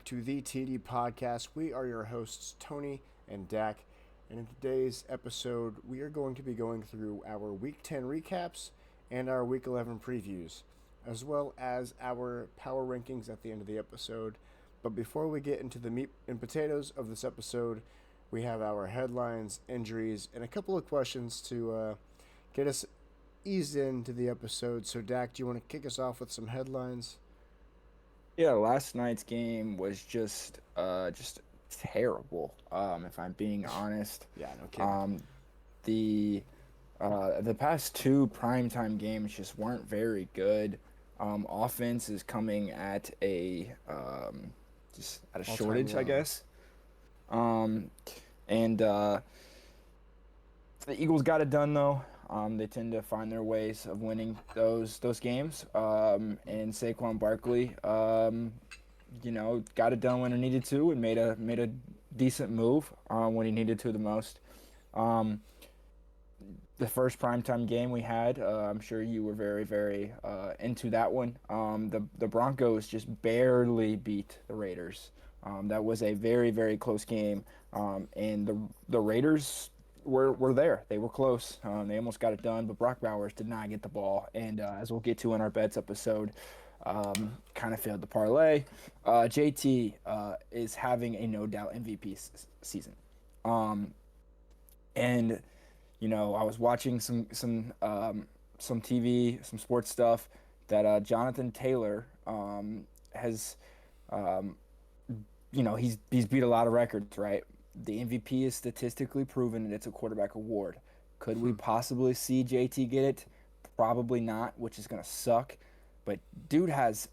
back to the TD Podcast. We are your hosts, Tony and Dak. And in today's episode, we are going to be going through our Week 10 recaps and our Week 11 previews, as well as our power rankings at the end of the episode. But before we get into the meat and potatoes of this episode, we have our headlines, injuries, and a couple of questions to get us eased into the episode. So, Dak, do you want to kick us off with some headlines? Yeah, last night's game was just terrible. If I'm being honest. Yeah, no kidding. Um, the the past two primetime games just weren't very good. Offense is coming at a just at a All-time shortage, I low. guess. Um, and The Eagles got it done though. They tend to find their ways of winning those games. And Saquon Barkley, got it done when he needed to and made a decent move when he needed to the most. Um, the first primetime game we had, I'm sure you were very, very into that one. The Broncos just barely beat the Raiders. That was a very, very close game. And the Raiders were there. They were close. They almost got it done, but Brock Bowers did not get the ball. And as we'll get to in our bets episode, kind of failed the parlay. JT is having a no doubt MVP season. Um, and I was watching some TV, some sports stuff that Jonathan Taylor has he's beat a lot of records, right? The MVP is statistically proven and it's a quarterback award. Could we possibly see JT get it? Probably not, which is gonna suck. But dude he has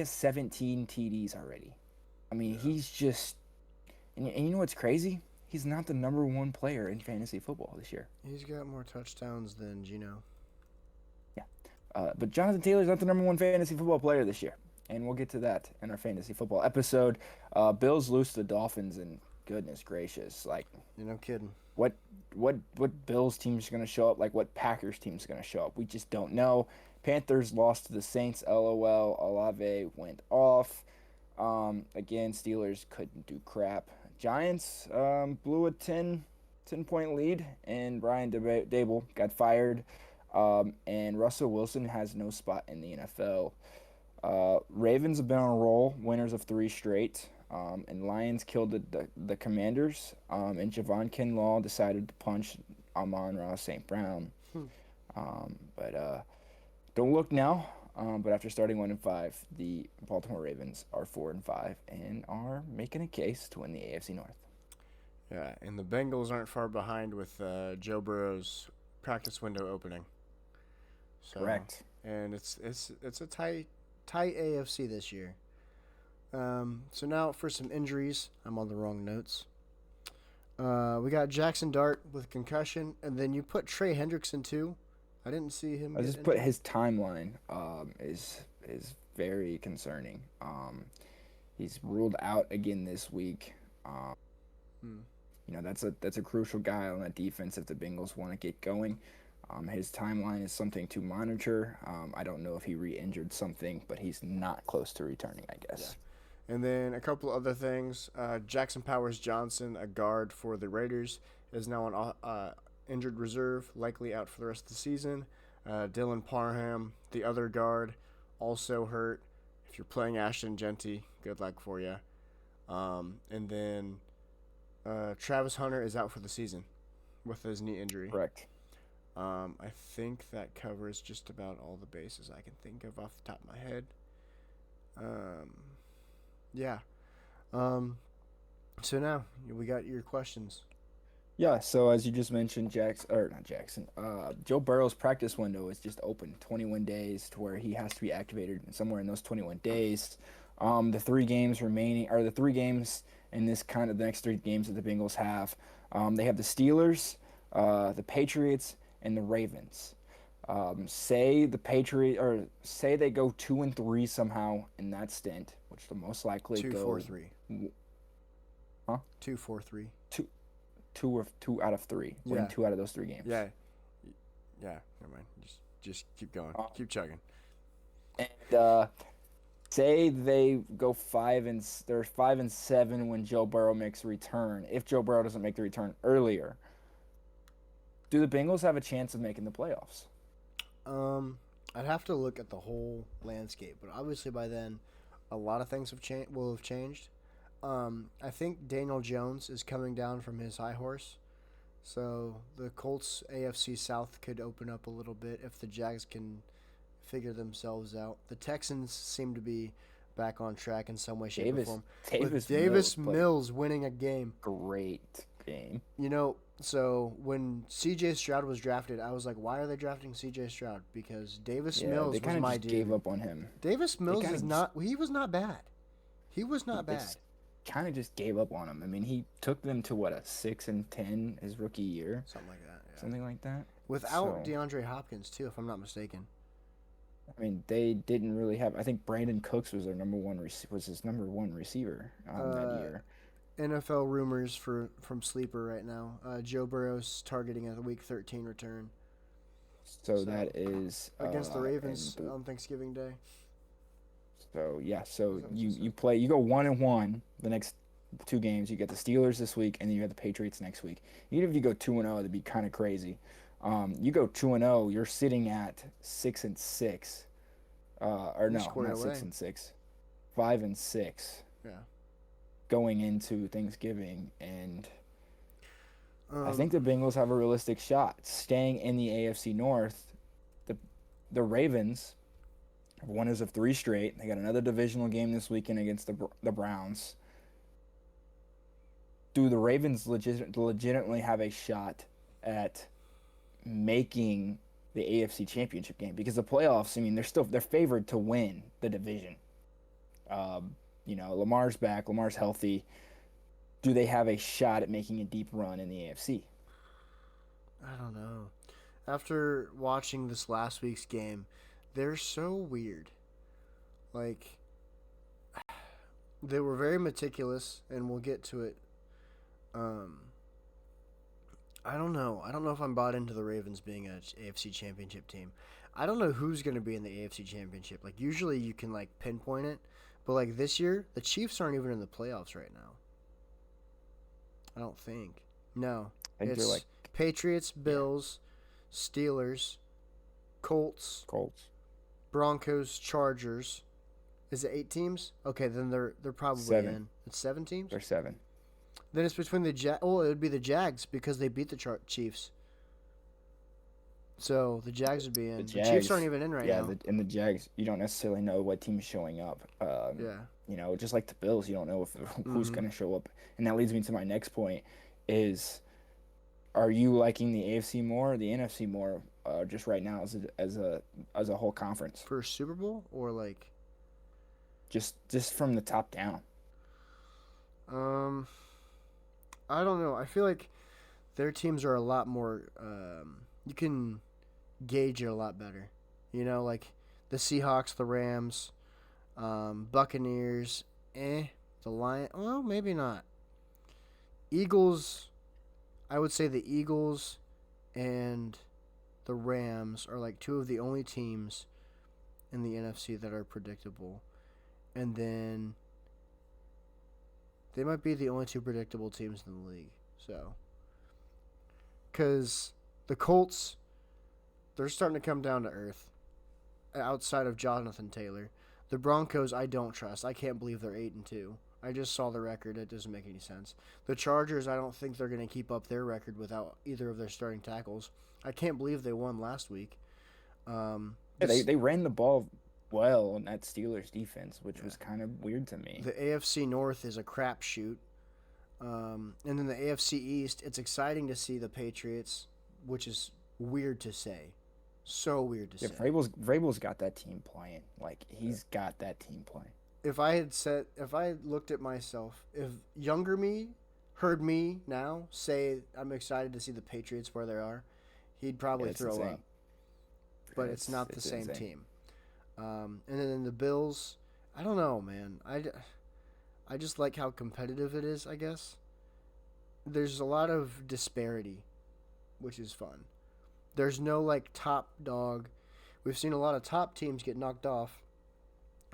17 TDs already. I mean, Yeah. he's just and you know what's crazy? He's not the number one player in fantasy football this year. He's got more touchdowns than Gino. Yeah. But Jonathan Taylor's not the number one fantasy football player this year. And we'll get to that in our fantasy football episode. Bills lose to the Dolphins, and goodness gracious, like You're no kidding. what what Bills team's going to show up, like what Packers team's going to show up. We just don't know. Panthers lost to the Saints. LOL. Olave went off. Again, Steelers couldn't do crap. Giants blew a 10-point lead, and Brian Dable got fired. And Russell Wilson has no spot in the NFL. Ravens have been on a roll, winners of three straight. And Lions killed the Commanders. And Javon Kinlaw decided to punch Amon-Ra St. Brown. But don't look now. But after starting 1-5, the Baltimore Ravens are 4-5 and are making a case to win the AFC North. Yeah, and the Bengals aren't far behind with Joe Burrow's practice window opening. So, Correct. and it's a tight AFC this year. So now for some injuries. I'm on the wrong notes. We got Jackson Dart with concussion, and then you put Trey Hendrickson too. I didn't see him I get just put injured. his timeline is very concerning. He's ruled out again this week. Hmm. That's a crucial guy on that defense if the Bengals want to get going. His timeline is something to monitor. I don't know if he re-injured something, but he's not close to returning, I Yeah. guess. And then a couple other things. Jackson Powers Johnson, a guard for the Raiders, is now on injured reserve, likely out for the rest of the season. Dylan Parham, the other guard, also hurt. If you're playing Ashton Genty, good luck for you. And then Travis Hunter is out for the season with his knee injury. Correct. I think that covers just about all the bases I can think of off the top of my head. Yeah. So now we got your questions. Yeah, so as you just mentioned, Joe Burrow's practice window is just open 21 days to where he has to be activated somewhere in those 21 days. The three games remaining, or the three games in this kind of the next three games that the Bengals have, they have the Steelers, the Patriots, and the Ravens. Say they go 2-3 somehow in that stint, which they'll most likely Two, go. four, three. Huh? 2-4-3. Two out of three. Win Yeah. two out of those three games. Yeah. Yeah. Never mind. Just keep going. Um, Keep chugging. And say they go they're 5-7 when Joe Burrow makes a return. If Joe Burrow doesn't make the return earlier, do the Bengals have a chance of making the playoffs? I'd have to look at the whole landscape, but obviously by then, a lot of things will have changed. I think Daniel Jones is coming down from his high horse, so the Colts AFC South could open up a little bit if the Jags can figure themselves out. The Texans seem to be back on track in some way, shape, or form. With Davis Mills winning a game. Great game. So when C.J. Stroud was drafted, I was like, why are they drafting C.J. Stroud? Because Davis Mills was my dude. Gave up on him. Davis Mills is not. He was not bad. He was not bad. Kind of just gave up on him. I mean, he took them to a 6-10 his rookie year. Something like that. Yeah. Something like that. Without DeAndre Hopkins too, if I'm not mistaken. I mean, they didn't really have. I think Brandon Cooks was his number one receiver that year. NFL rumors from Sleeper right now. Joe Burrow's targeting a Week 13 return. So that is against the Ravens on Thanksgiving Day. So yeah, you go 1-1 the next 2 games. You get the Steelers this week, and then you have the Patriots next week. Even if you go 2-0, that'd be kind of crazy. You go 2-0, you're sitting at 6-6. Or no, not 6-6, 5-6. Yeah. Going into Thanksgiving, and I think the Bengals have a realistic shot staying in the AFC North. The Ravens have won as of 3 straight. They got another divisional game this weekend against the Browns. Do the Ravens legitimately have a shot at making the AFC Championship game? Because the playoffs, I mean, they're favored to win the division. Lamar's back. Lamar's healthy. Do they have a shot at making a deep run in the AFC? I don't know. After watching this last week's game, they're so weird. Like, they were very meticulous, and we'll get to it. I don't know. I don't know if I'm bought into the Ravens being an AFC Championship team. I don't know who's going to be in the AFC Championship. Like, usually you can, pinpoint it. But, this year, the Chiefs aren't even in the playoffs right now. I don't think. No. I think they're Patriots, Bills, Steelers, Colts, Broncos, Chargers. Is it 8 teams? Okay, then they're probably 7. in. It's 7 teams? They're 7. Then it's between it would be the Jags because they beat the Chiefs. So the Jags would be in. The Chiefs aren't even in right now. And the Jags, you don't necessarily know what team is showing up. Just like the Bills, you don't know who's going to show up. And that leads me to my next point is, are you liking the AFC more or the NFC more just right now as a whole conference? For Super Bowl or Just from the top down. I don't know. I feel like their teams are a lot more. You can gauge it a lot better. The Seahawks, the Rams, Buccaneers, the Lions. Well, maybe not. Eagles. I would say the Eagles and the Rams are 2 of the only teams in the NFC that are predictable, and then they might be the only 2 predictable teams in the league. So, because the Colts, they're starting to come down to earth outside of Jonathan Taylor. The Broncos, I don't trust. I can't believe they're 8-2. I just saw the record. It doesn't make any sense. The Chargers, I don't think they're going to keep up their record without either of their starting tackles. I can't believe they won last week. They ran the ball well in that Steelers defense, which was kind of weird to me. The AFC North is a crapshoot. And then the AFC East, it's exciting to see the Patriots, which is weird to say. So weird to say. Vrabel's got that team playing. He's got that team playing. If I looked at myself, if younger me heard me now say I'm excited to see the Patriots where they are, he'd probably throw up. But it's not the same team. And then the Bills, I don't know, man. I just like how competitive it is, I guess. There's a lot of disparity, which is fun. There's no top dog. We've seen a lot of top teams get knocked off.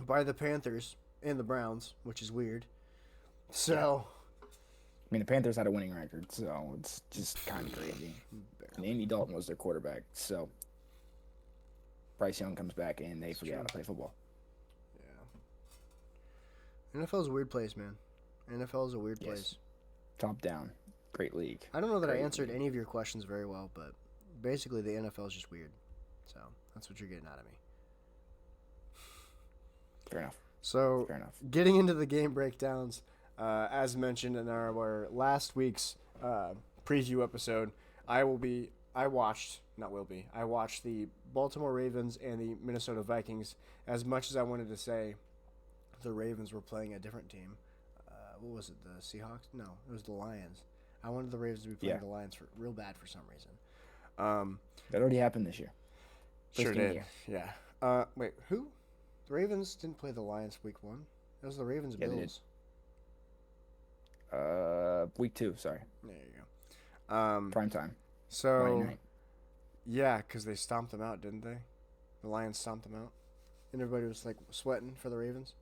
by the Panthers and the Browns, which is weird. So, I mean, the Panthers had a winning record, so it's just kind of crazy. And Andy Dalton was their quarterback, so Bryce Young comes back and they forget how to play football. Yeah. NFL is a weird place, man. NFL is a weird place. Top down. Great league. I don't know that I answered any of your questions very well, but basically the NFL is just weird. So that's what you're getting out of me. Fair enough. So, getting into the game breakdowns, as mentioned in our last week's preview episode, I watched the Baltimore Ravens and the Minnesota Vikings. As much as I wanted to say the Ravens were playing a different team. What was it, the Seahawks? No, it was the Lions. I wanted the Ravens to be playing the Lions real bad for some reason. That already happened this year. Sure did. Yeah. Wait, who? The Ravens didn't play the Lions week 1. It was the Ravens Bills. Week 2. Sorry. There you go. Prime time. So, yeah, because they stomped them out, didn't they? The Lions stomped them out, and everybody was like sweating for the Ravens,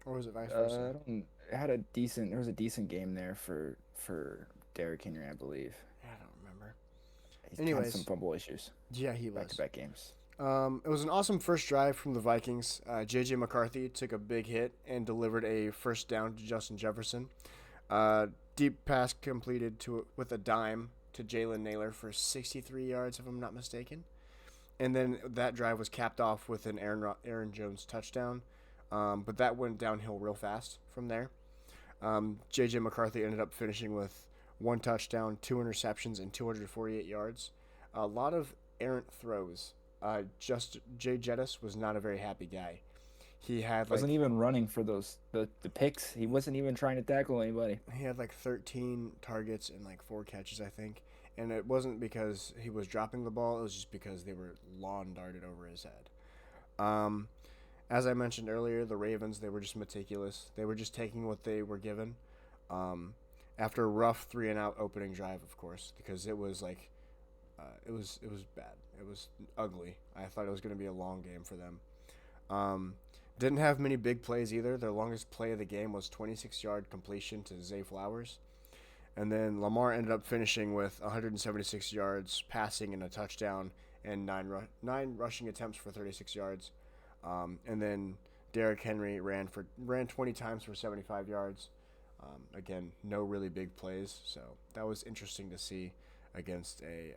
or was it vice versa? There was a decent game there for Derrick Henry, I believe. Yeah, I don't remember. He had some fumble issues. Yeah, he was. Back-to-back games. It was an awesome first drive from the Vikings. J.J. McCarthy took a big hit and delivered a first down to Justin Jefferson. Deep pass completed with a dime to Jalen Naylor for 63 yards, if I'm not mistaken. And then that drive was capped off with an Aaron Jones touchdown. But that went downhill real fast from there. J.J. McCarthy ended up finishing with 1 touchdown, 2 interceptions, and 248 yards. A lot of errant throws. Jay Jettis was not a very happy guy. He wasn't even running for the picks. He wasn't even trying to tackle anybody. He had 13 targets and 4 catches, I think. And it wasn't because he was dropping the ball. It was just because they were lawn darted over his head. As I mentioned earlier, the Ravens, they were just meticulous. They were just taking what they were given. After a rough 3-and-out opening drive, of course, because it was it was bad. It was ugly. I thought it was going to be a long game for them. Didn't have many big plays either. Their longest play of the game was 26-yard completion to Zay Flowers. And then Lamar ended up finishing with 176 yards passing and a touchdown and 9 rushing attempts for 36 yards. And then Derrick Henry ran 20 times for 75 yards. Again, no really big plays. So that was interesting to see against a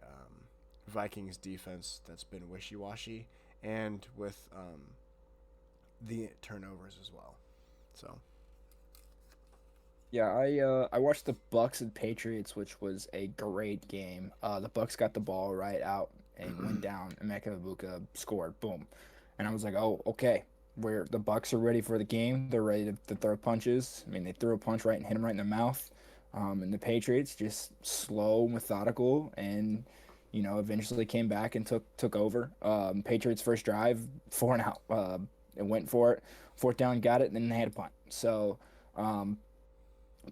Vikings defense that's been wishy-washy and with the turnovers as well. So yeah, I watched the Bucs and Patriots, which was a great game. The Bucs got the ball right out and went down. Emeka Egbuka scored, boom, and I was like, oh, okay, the Bucs are ready for the game. They're ready to throw punches. I mean, they threw a punch right and hit him right in the mouth. And the Patriots just slow, methodical, and eventually came back and took over. Patriots first drive, 4-and-out. It went for it, 4th down, got it, and then they had a punt. So,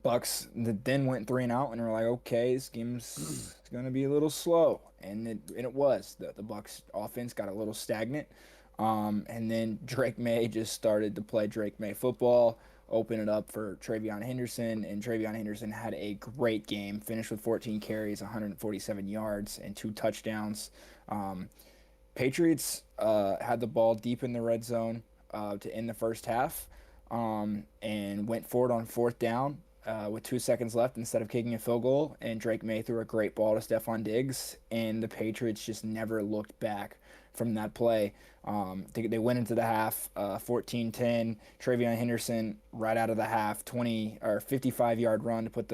Bucs then went 3-and-out, and we're like, okay, this game's gonna be a little slow, and it was. The Bucs offense got a little stagnant, and then Drake May just started to play Drake May football. Open it up for Travion Henderson, and Travion Henderson had a great game, finished with 14 carries, 147 yards, and 2 touchdowns. Patriots had the ball deep in the red zone to end the first half, and went for it on 4th down with 2 seconds left instead of kicking a field goal, and Drake May threw a great ball to Stephon Diggs, and the Patriots just never looked back from that play. They went into the half 14-10. Travion Henderson right out of the half 55-yard run to put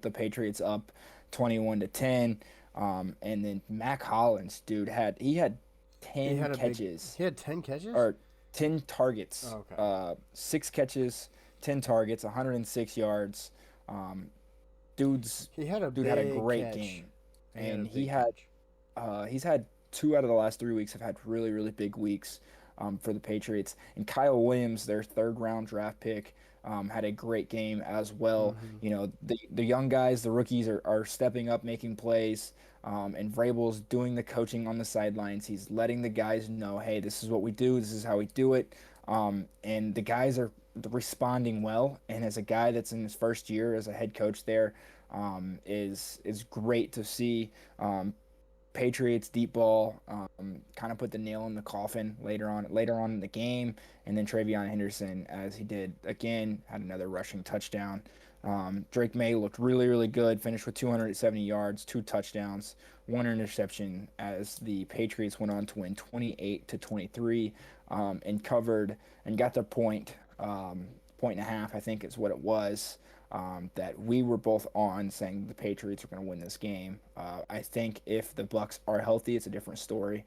the Patriots up 21-10. And then Mac Hollins, dude, had 10 catches. He had 10 catches? Or 10 targets. Oh, okay. 6 catches, 10 targets, 106 yards. He had a great game. And he's had 2 out of the last 3 weeks have had really, really big weeks for the Patriots. And Kyle Williams, their 3rd-round draft pick, had a great game as well. Mm-hmm. The young guys, the rookies are stepping up, making plays, and Vrabel's doing the coaching on the sidelines. He's letting the guys know, hey, this is what we do. This is how we do it. And the guys are responding well. And as a guy that's in his first year as a head coach there, is great to see. Patriots deep ball kind of put the nail in the coffin later on in the game, and then Travion Henderson, as he did again, had another rushing touchdown. Drake May looked really good, finished with 270 yards, 2 touchdowns, 1 interception, as the Patriots went on to win 28-23, and covered and got their point and a half, I think is what it was, that we were both on, saying the Patriots are going to win this game. I think if the Bucks are healthy, it's a different story.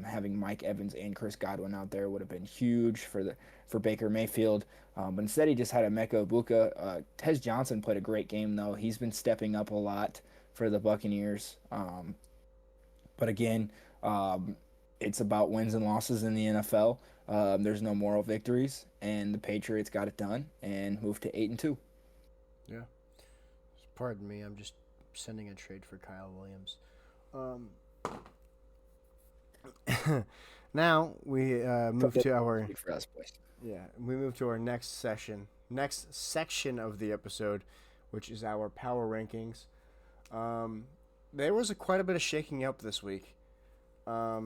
Having Mike Evans and Chris Godwin out there would have been huge for Baker Mayfield. But instead, he just had Emeka Egbuka. Tez Johnson played a great game, though. He's been stepping up a lot for the Buccaneers. But again, it's about wins and losses in the NFL. There's no moral victories, and the Patriots got it done and moved to 8-2. Yeah. Pardon me, I'm just sending a trade for Kyle Williams. Now we move to our we move to our next section of the episode, which is our power rankings. There was quite a bit of shaking up this week. At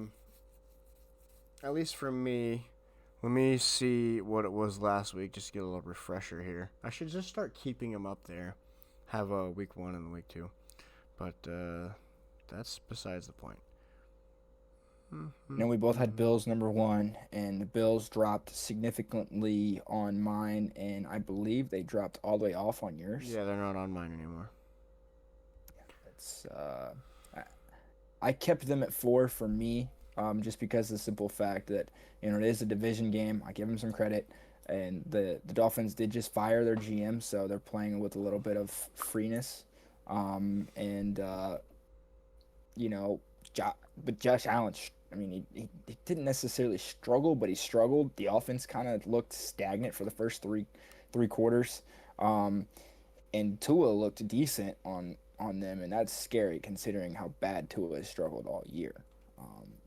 least for me. Let me see what it was last week, just to get a little refresher here. I should just start keeping them up there. Have a week 1 and week 2. But that's besides the point. We both had Bills number 1, and the Bills dropped significantly on mine, and I believe they dropped all the way off on yours. Yeah, they're not on mine anymore. It's I kept them at 4 for me, just because of the simple fact that it is a division game. I give them some credit, and the Dolphins did just fire their GM, so they're playing with a little bit of freeness, but Josh Allen, he didn't necessarily struggle, but he struggled. The offense kind of looked stagnant for the first three quarters, and Tua looked decent on them, and that's scary considering how bad Tua has struggled all year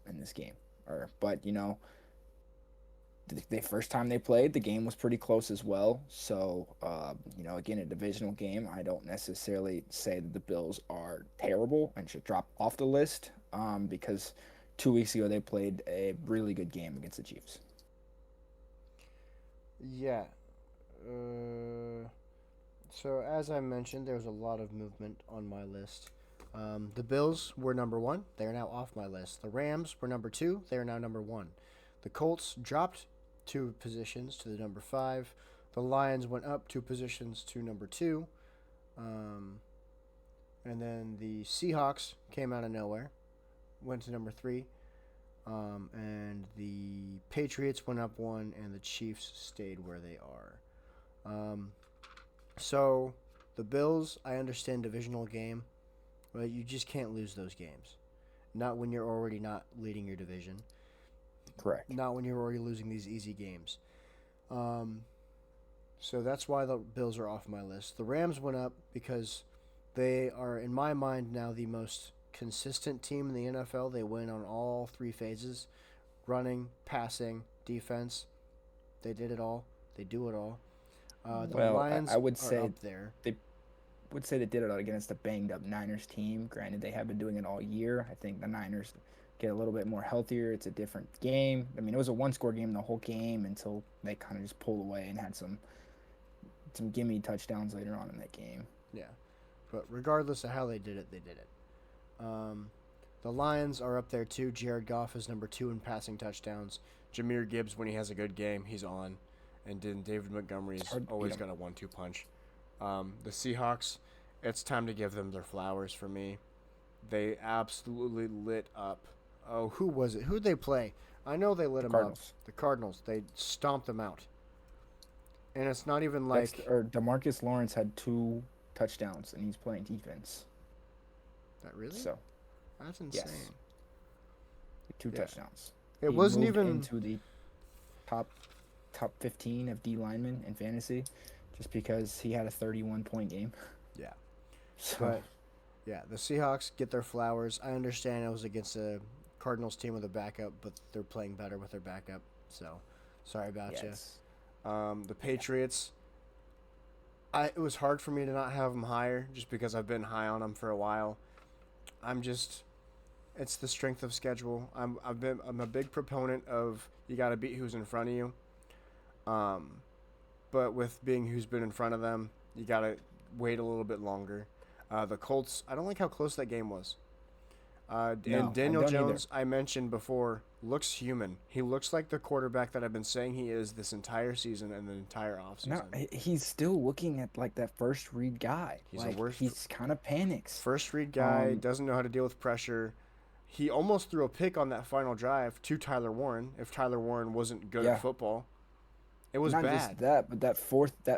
in this game. But the first time they played, the game was pretty close as well. So, again, a divisional game. I don't necessarily say that the Bills are terrible and should drop off the list, because 2 weeks ago they played a really good game against the Chiefs. Yeah. So, as I mentioned, there was a lot of movement on my list. The Bills were number 1. They are now off my list. The Rams were number 2. They are now number 1. The Colts dropped 2 positions to the number 5. The Lions went up 2 positions to number 2. And then the Seahawks came out of nowhere, went to number 3. And the Patriots went up 1, and the Chiefs stayed where they are. So the Bills, I understand divisional game, but you just can't lose those games. Not when you're already not leading your division. Correct. Not when you're already losing these easy games. So that's why the Bills are off my list. The Rams went up because they are, in my mind, now the most consistent team in the NFL. They win on all 3 phases: running, passing, defense. They did it all. They do it all. Lions I would are say up there. They would say they did it against a banged-up Niners team. Granted, they have been doing it all year. I think the Niners get a little bit more healthier. It's a different game. It was a one-score game the whole game until they kind of just pulled away and had some gimme touchdowns later on in that game. Yeah, but regardless of how they did it, they did it. The Lions are up there too. Jared Goff is number 2 in passing touchdowns. Jahmyr Gibbs, when he has a good game, he's on. And then David Montgomery's always got a 1-2 punch. The Seahawks, it's time to give them their flowers for me. They absolutely lit up. Oh, who was it? Who'd they play? I know they lit them up. The Cardinals. They stomped them out. And it's not even like... DeMarcus Lawrence had 2 touchdowns, and he's playing defense. That really? So, that's insane. Yes. 2 touchdowns. It wasn't moved even... into the top 15 of D linemen in fantasy, just because he had a 31-point game. Yeah. So. But, yeah, the Seahawks get their flowers. I understand it was against a Cardinals team with a backup, but they're playing better with their backup. So Sorry about you. Yes. The Patriots. It was hard for me to not have them higher just because I've been high on them for a while. I'm just it's the strength of schedule. I'm a big proponent of you got to beat who's in front of you. Um, but with being who's been in front of them, you got to wait a little bit longer. The Colts. I don't like how close that game was. And No, I Daniel don't either. Jones, I mentioned before, looks human. He looks like the quarterback that I've been saying he is this entire season and the entire No, offseason. he's still looking at like that first read guy. He's a Like worst he's kind of panics. first read guy, Um, doesn't know how to deal with pressure. He almost threw a pick on that final drive to Tyler Warren if Tyler Warren wasn't good at yeah, football. It was not just bad. that, but that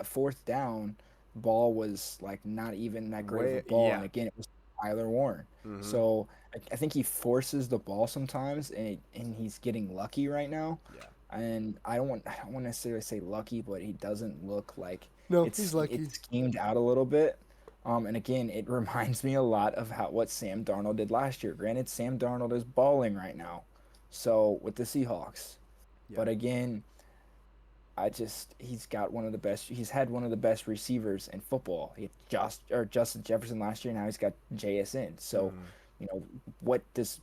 fourth down ball was like not even that great of a Way ball, and yeah. again, it was Tyler Warren. Mhm. So I think he forces the ball sometimes, and he's getting lucky right now. Yeah. And I don't want to necessarily say lucky, but he doesn't look like No, he's it's lucky. schemed out a little bit. And again, it reminds me a lot of what Sam Darnold did last year. Granted, Sam Darnold is balling right now, so with the Seahawks. Yeah. But again, he's got one of the best. He's had one of the best receivers in football. He had Justin Jefferson last year. Now he's got JSN. So, Mhm. what does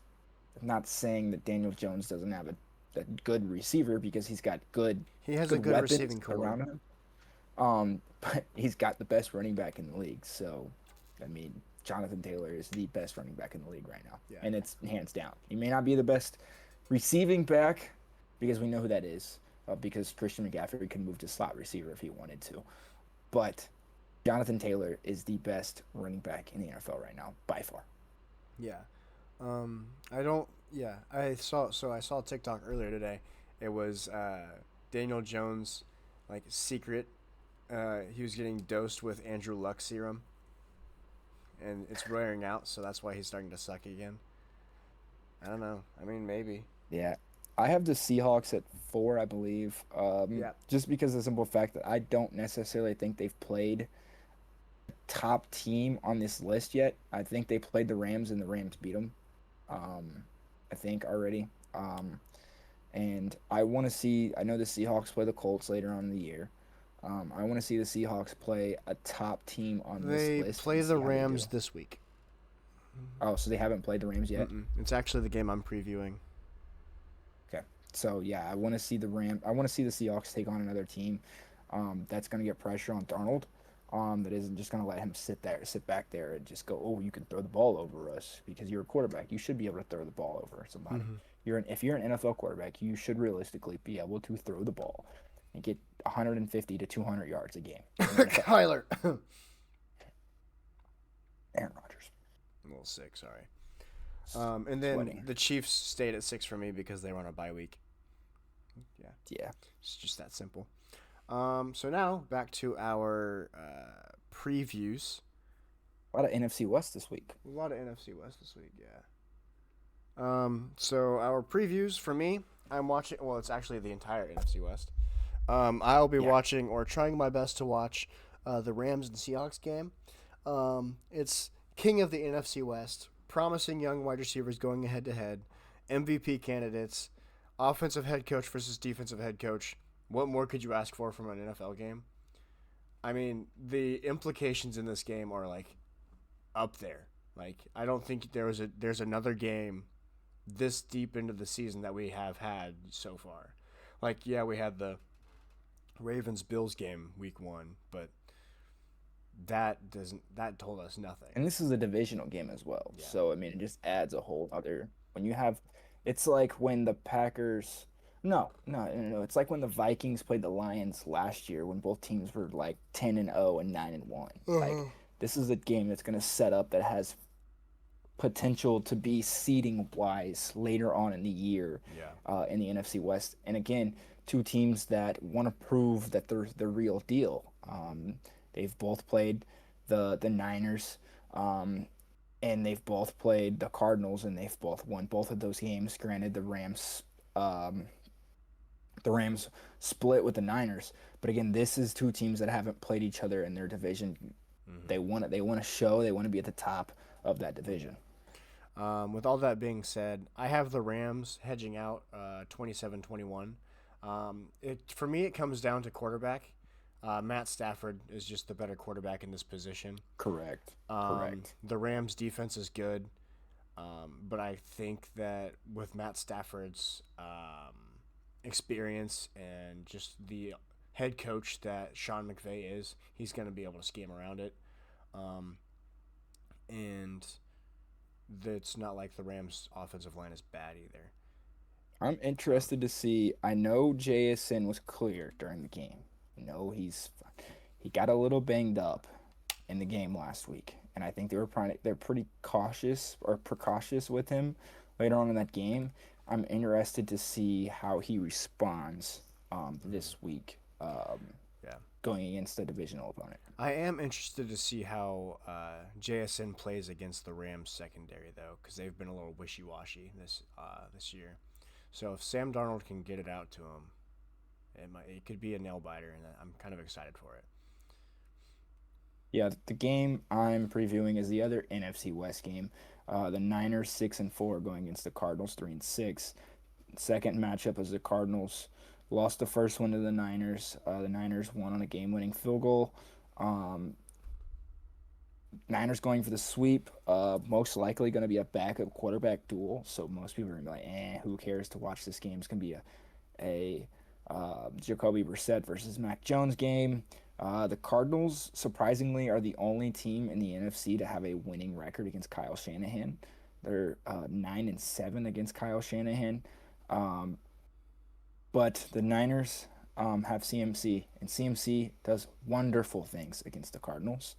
not saying that Daniel Jones doesn't have a good receiver because he's got He has a good good weapons receiving core. around him. But he's got the best running back in the league. So, I mean, Jonathan Taylor is the best running back in the league right now, Yeah. and it's hands down. He may not be the best receiving back because we know who that is. Because Christian McCaffrey can move to slot receiver if he wanted to, but Jonathan Taylor is the best running back in the NFL right now by far. Yeah. I don't. Yeah, I saw a TikTok earlier today. It was Daniel Jones, like secret. He was getting dosed with Andrew Luck serum, and it's wearing out, so that's why he's starting to suck again. I don't know. I mean, maybe. Yeah, I have the Seahawks at 4, I believe, Yeah. just because of the simple fact that I don't necessarily think they've played top team on this list yet. I think they played the Rams and the Rams beat them. I think already. And I want to see. I know the Seahawks play the Colts later on in the year. I want to see the Seahawks play a top team on this They list play and the see how they Rams do. this week. Oh, so they haven't played the Rams yet? Mm-mm. It's actually the game I'm previewing. Okay. So yeah, I want to see the I want to see the Seahawks take on another team that's going to get pressure on Darnold. That isn't just going to let him sit back there and just go, oh, you can throw the ball over us because you're a quarterback. You should be able to throw the ball over somebody. Mm-hmm. If you're an NFL quarterback, you should realistically be able to throw the ball and get 150 to 200 yards a game. Kyler. Aaron Rodgers. A little sick, sorry. And then Sweating. the Chiefs stayed at 6 for me because they were on a bye week. Yeah, Yeah. it's just that simple. So now back to our previews. A lot of NFC West this week. A lot of NFC West this week, yeah. So our previews for me, I'm watching. Well, it's actually the entire NFC West. I'll be Yeah. watching or trying my best to watch the Rams and Seahawks game. It's king of the NFC West. Promising young wide receivers going head to head. MVP candidates. Offensive head coach versus defensive head coach. What more could you ask for from an NFL game? I mean, the implications in this game are like up there. Like, I don't think there's another game this deep into the season that we have had so far. Like, yeah, we had the Ravens Bills game week 1, but that told us nothing. And this is a divisional game as well. Yeah. So, I mean, it just adds a whole other. When you have. It's like when the Packers. No. It's like when the Vikings played the Lions last year when both teams were like 10-0 and 9-1. Like, this is a game that's going to set up that has potential to be seeding wise later on in the year in the NFC West. And again, two teams that want to prove that they're the real deal. They've both played the Niners, and they've both played the Cardinals, and they've both won both of those games. Granted, the Rams split with the Niners, but again, this is two teams that haven't played each other in their division. Mm-hmm. They want to show, they want to be at the top of that division. With all that being said, I have the Rams hedging out 27-21. For me, it comes down to quarterback. Matt Stafford is just the better quarterback in this position. Correct. Correct. The Rams' defense is good, but I think that with Matt Stafford's experience and just the head coach that Sean McVay is, he's going to be able to scheme around it. And it's not like the Rams' offensive line is bad either. I'm interested to see. I know JSN was clear during the game. He got a little banged up in the game last week, and I think they're pretty cautious or precautious with him later on in that game. I'm interested to see how he responds this week Yeah. going against a divisional opponent. I am interested to see how JSN plays against the Rams secondary, though, because they've been a little wishy-washy this year. So if Sam Darnold can get it out to him, it could be a nail biter, and I'm kind of excited for it. Yeah, the game I'm previewing is the other NFC West game. The Niners 6-4 going against the Cardinals 3-6. Second matchup is the Cardinals lost the first one to the Niners. The Niners won on a game-winning field goal. Niners going for the sweep. Most likely going to be a backup quarterback duel. So most people are going to be like, who cares to watch this game? It's going to be a Jacoby Brissett versus Mac Jones game. The Cardinals, surprisingly, are the only team in the NFC to have a winning record against Kyle Shanahan. They're 9-7 against Kyle Shanahan. But the Niners have CMC, and CMC does wonderful things against the Cardinals.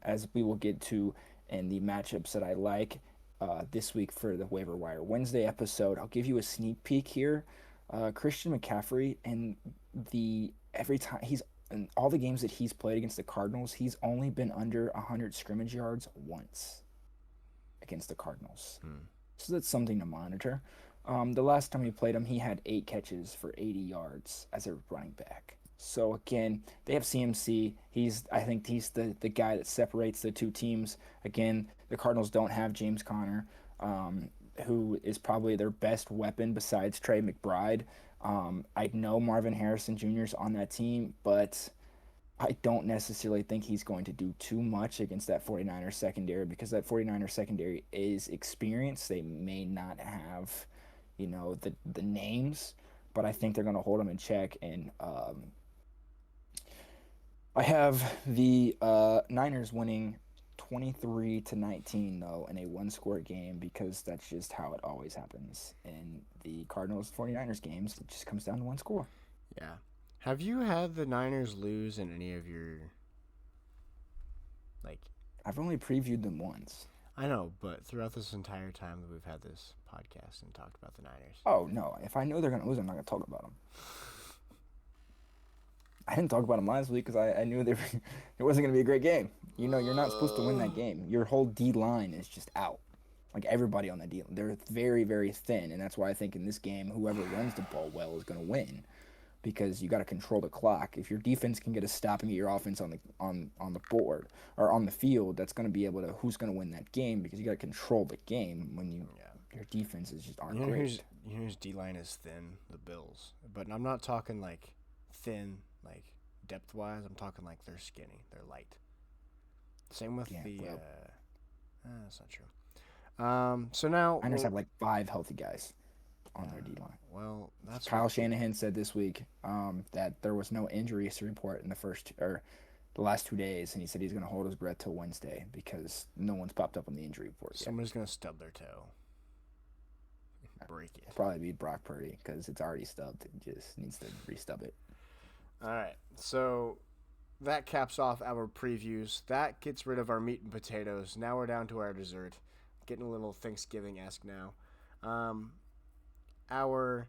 As we will get to in the matchups that I like this week for the Waiver Wire Wednesday episode, I'll give you a sneak peek here. Christian McCaffrey, and every time in all the games that he's played against the Cardinals, he's only been under 100 scrimmage yards once against the Cardinals. So that's something to monitor. The last time he played him, he had 8 catches for 80 yards as a running back. So again, they have CMC. I think he's the guy that separates the two teams. Again, the Cardinals don't have James Conner, who is probably their best weapon besides Trey McBride. I know Marvin Harrison Jr. is on that team, but I don't necessarily think he's going to do too much against that 49ers secondary, because that 49ers secondary is experienced. They may not have, the names, but I think they're going to hold them in check. And I have the Niners winning 23-19 though in a one-score game, because that's just how it always happens in the Cardinals 49ers games. It just comes down to one score. Yeah. Have you had the Niners lose in any of your I've only previewed them once. I know, but throughout this entire time that we've had this podcast and talked about the Niners. Oh, no. If I know they're going to lose, I'm not going to talk about them. I didn't talk about them last week because I knew it wasn't going to be a great game. You're not supposed to win that game. Your whole D-line is just out. Everybody on that D-line. They're very, very thin, and that's why I think in this game, whoever runs the ball well is going to win, because you got to control the clock. If your defense can get a stop and get your offense on the board or on the field, that's going to be able to who's going to win that game, because you got to control the game when your defenses just aren't great. Whose D-line is thin? The Bills. But I'm not talking thin depth-wise. I'm talking they're skinny. They're light. Same with that's not true. So now Niners have 5 healthy guys on their D-line. Well, that's Kyle Shanahan said this week that there was no injuries to report in the last 2 days, and he said he's going to hold his breath till Wednesday because no one's popped up on the injury report. Somebody's going to stub their toe. Break it. It'll probably be Brock Purdy, because it's already stubbed. It just needs to restub it. All right, so that caps off our previews. That gets rid of our meat and potatoes. Now we're down to our dessert. Getting a little Thanksgiving-esque now. Our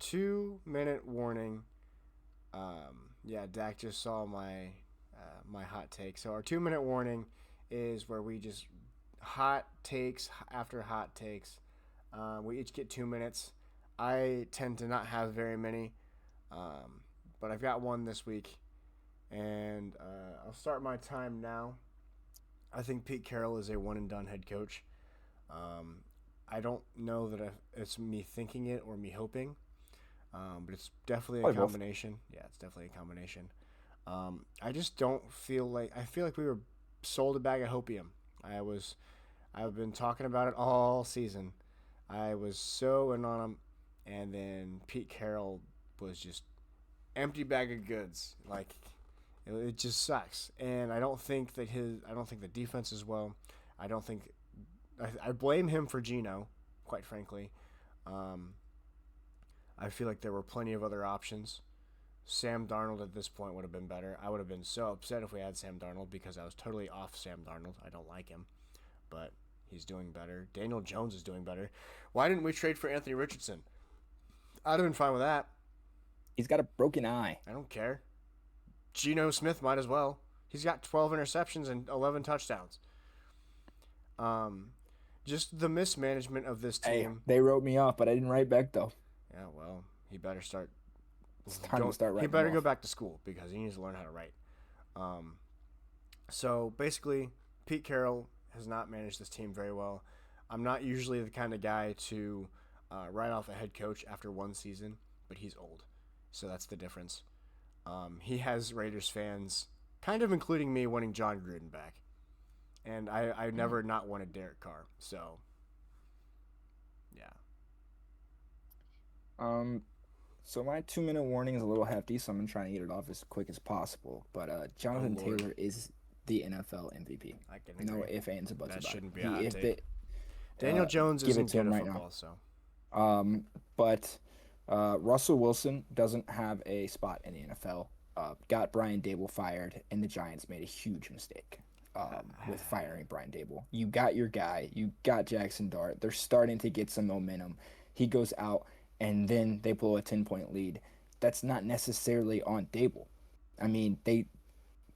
2-minute warning. Dak just saw my hot take. So our 2-minute warning is where we just hot takes after hot takes. We each get 2 minutes. I tend to not have very many, but I've got one this week, and I'll start my time now. I think Pete Carroll is a one-and-done head coach. I don't know that it's me thinking it or me hoping. But it's definitely a Probably both. combination. Yeah, it's definitely a combination. I just don't feel like I feel like we were sold a bag of hopium. I was I've been talking about it all season. I was so in on him, and then Pete Carroll was just empty bag of goods. Like it just sucks, and I don't think the defense is well. I don't think I blame him for Geno, quite frankly. Um, I feel like there were plenty of other options. Sam Darnold at this point would have been better. I would have been so upset if we had Sam Darnold because I was totally off Sam Darnold. I don't like him, but he's doing better. Daniel Jones is doing better. Why didn't we trade for Anthony Richardson? I'd have been fine with that. He's got a broken eye. I don't care. Geno Smith might as well. He's got 12 interceptions and 11 touchdowns. Um, just the mismanagement of this Hey, team. they wrote me off, but I didn't write back though. Yeah, well, he better start. It's time to start He writing. better go back to school because he needs to learn how to write. Um, so basically, Pete Carroll has not managed this team very well. I'm not usually the kind of guy to write off a head coach after one season, but he's old, so that's the difference. He has Raiders fans, kind of including me, wanting John Gruden back, and I never not wanted Derek Carr. So, yeah. So my 2-minute warning is a little hefty, so I'm gonna try to get it off as quick as possible. But Jonathan Lord. Taylor is the NFL MVP. I can No agree. ifs, ands, or buts That about shouldn't it. be a hot If take. they, Daniel Jones give it isn't to good him at right now. football, so But Russell Wilson doesn't have a spot in the NFL. Got Brian Dable fired, and the Giants made a huge mistake with firing Brian Dable. You got your guy. You got Jackson Dart. They're starting to get some momentum. He goes out, and then they blow a 10-point lead. That's not necessarily on Dable. I mean,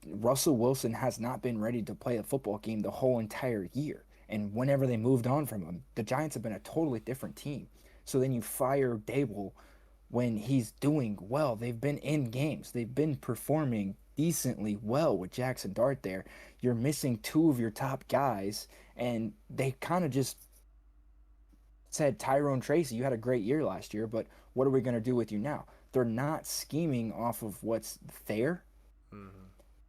Russell Wilson has not been ready to play a football game the whole entire year. And whenever they moved on from him, the Giants have been a totally different team. So then you fire Dable when he's doing well. They've been in games. They've been performing decently well with Jackson Dart there. You're missing two of your top guys, and they kind of just said, Tyrone Tracy, you had a great year last year, but what are we going to do with you now? They're not scheming off of what's there. mm-hmm.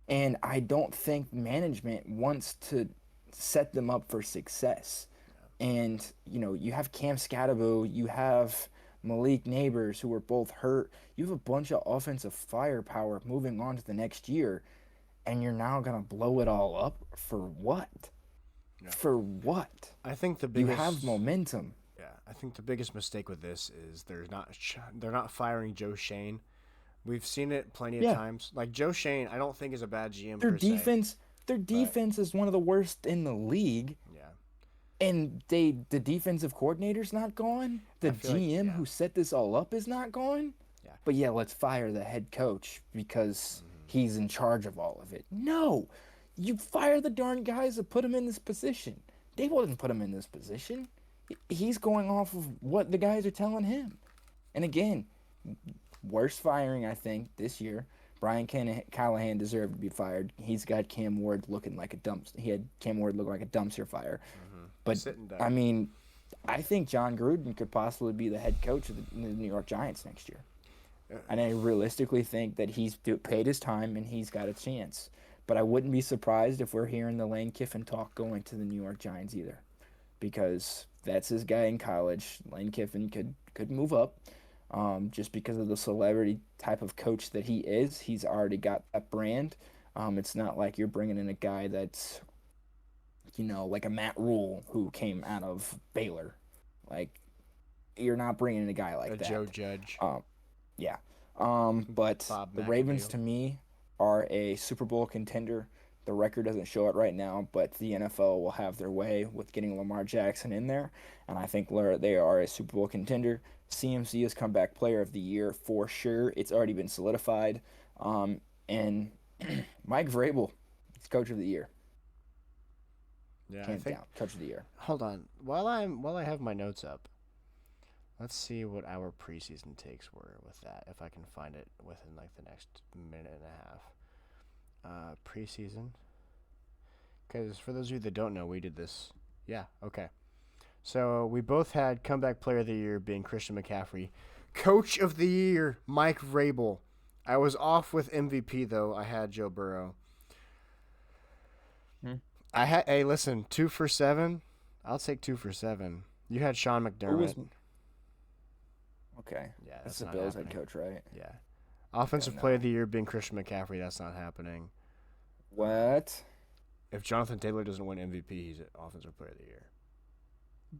And I don't think management wants to set them up for success. And, you have Cam Scatterbo, you have Malik Neighbors, who are both hurt. You have a bunch of offensive firepower moving on to the next year, and you're now going to blow it all up for what? Yeah. For what? I think the You biggest have momentum. Yeah, I think the biggest mistake with this is they're not firing Joe Shane. We've seen it plenty of Yeah. times. Like Joe Shane, I don't think is a bad GM Their per se. Their defense is one of the worst in the league. Yeah, And the defensive coordinator's not gone. The I feel like- GM yeah. who set this all up is not gone. Yeah. But yeah, let's fire the head coach because he's in charge of all of it. No, you fire the darn guys that put him in this position. They wouldn't put him in this position. He's going off of what the guys are telling him. And again, worst firing I think this year. Brian Callahan deserved to be fired. He's got Cam Ward looking like a dumpster. He had Cam Ward look like a dumpster fire. But Sitting duck. I mean, I think John Gruden could possibly be the head coach of the New York Giants next year. And I realistically think that he's paid his time and he's got a chance. But I wouldn't be surprised if we're hearing the Lane Kiffin talk going to the New York Giants either, because that's his guy in college. Lane Kiffin could move up. Just because of the celebrity type of coach that he is. He's already got that brand. It's not like you're bringing in a guy that's, like a Matt Rule who came out of Baylor. Like, you're not bringing in a guy like a that. Joe Judge. Yeah. But Bob the Ravens, McAdoo. to me, are a Super Bowl contender. The record doesn't show it right now, but the NFL will have their way with getting Lamar Jackson in there, and I think they are a Super Bowl contender. CMC is Comeback Player of the Year for sure. It's already been solidified. And Mike Vrabel is Coach of the Year. Yeah, I Hands think. down, Coach of the Year. Hold on, while I have my notes up, let's see what our preseason takes were with that. If I can find it within like the next minute and a half. Preseason. Because for those of you that don't know, we did this. Yeah, okay. So we both had Comeback Player of the Year being Christian McCaffrey. Coach of the Year, Mike Vrabel. I was off with MVP, though. I had Joe Burrow. Hey, listen, 2 for 7. I'll take 2 for 7. You had Sean McDermott. Okay. Yeah, that's that's the not Bills happening. head coach, right? Yeah. Offensive Okay, Player no. of the Year being Christian McCaffrey. That's not happening. What? If Jonathan Taylor doesn't win MVP, he's Offensive Player of the Year.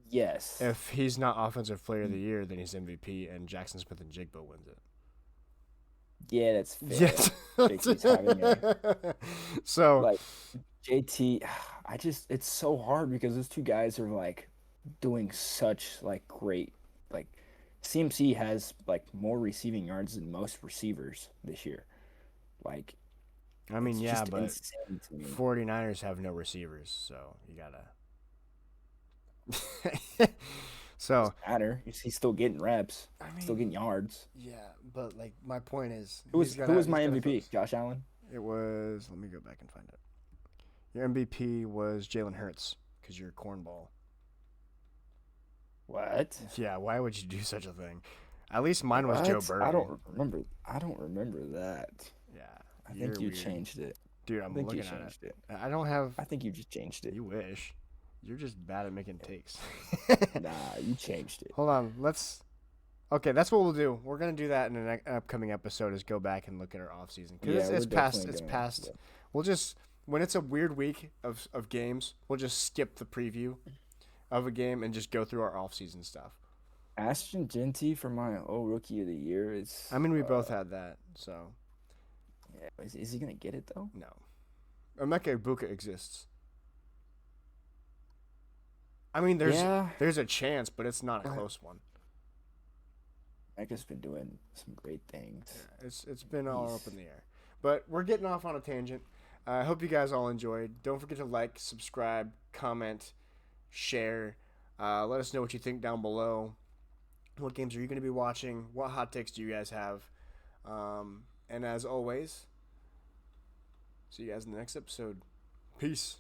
Yes. If he's not Offensive Player of the Year, then he's MVP, and Jackson Smith and Jigba wins it. Yeah, that's fair. Yes. JT's having So, like JT. It's so hard because those two guys are like doing such like great. Like CMC has like more receiving yards than most receivers this year. Like I mean, it's yeah, just but insane to me. 49ers have no receivers, so you gotta. So Doesn't matter. He's still getting reps. I mean, Still getting yards. yeah, but like my point is, Who was my MVP? Josh Allen. It was. Let me go back and find it. Your MVP was Jalen Hurts because you're a cornball. What? Yeah, why would you do such a thing? At least mine was Joe Burrow. I don't remember. I don't remember that. Yeah, I think you weird. changed it. Dude, I'm I think looking you at changed it. I don't have. I think you just changed it. You wish. You're just bad at making takes. Nah, you changed it. Hold on. Okay, that's what we'll do. We're gonna do that in an upcoming episode. Is go back and look at our off season because it's past. It's past. Yeah. We'll just when it's a weird week of games, we'll just skip the preview of a game and just go through our off season stuff. Ashton Genty for my rookie of the year is. I mean, we both had that, so. Yeah, is he gonna get it though? No. Emeka Ibuka exists. I mean, there's a chance, but it's not a close one. Emeka's been doing some great things. Yeah, it's been all up in the air, but we're getting off on a tangent. I hope you guys all enjoyed. Don't forget to like, subscribe, comment, share. Let us know what you think down below. What games are you going to be watching? What hot takes do you guys have? And as always, see you guys in the next episode. Peace.